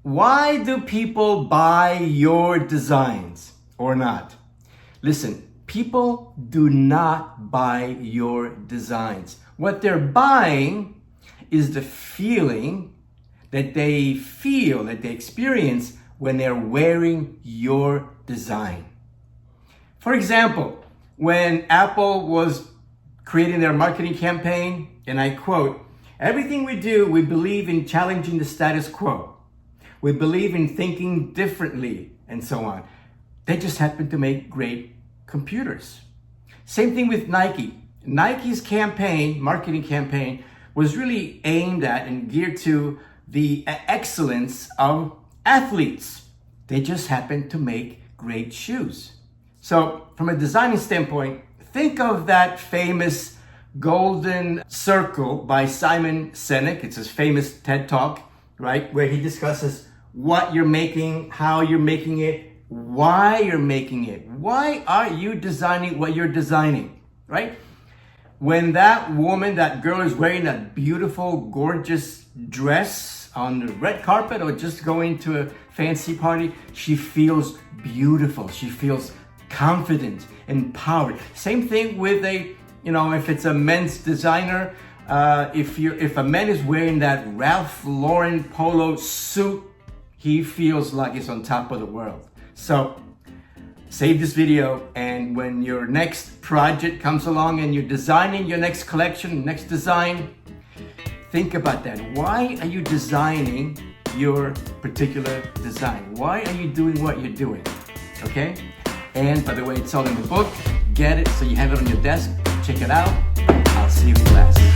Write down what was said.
Why do people buy your designs or not? Listen, people do not buy your designs. What they're buying is the feeling that they feel, that they experience when they're wearing your design. For example, when Apple was creating their marketing campaign, and I quote, "Everything we do, we believe in challenging the status quo. We believe in thinking differently," and so on. They just happen to make great computers. Same thing with Nike. Nike's campaign, marketing campaign, was really aimed at and geared to the excellence of athletes. They just happen to make great shoes. So from a designing standpoint, think of that famous golden circle by Simon Sinek. It's his famous TED Talk, right? Where he discusses what you're making, how you're making it, why you're making it. Why are you designing what you're designing, right? When that woman, that girl is wearing that beautiful, gorgeous dress on the red carpet or just going to a fancy party, she feels beautiful. She feels confident, empowered. Same thing with if it's a men's designer, if a man is wearing that Ralph Lauren polo suit, he feels like he's on top of the world. So save this video, and when your next project comes along and you're designing your next collection, next design, think about that. Why are you designing your particular design? Why are you doing what you're doing? Okay? And by the way, it's all in the book. Get it so you have it on your desk. Check it out. I'll see you in class.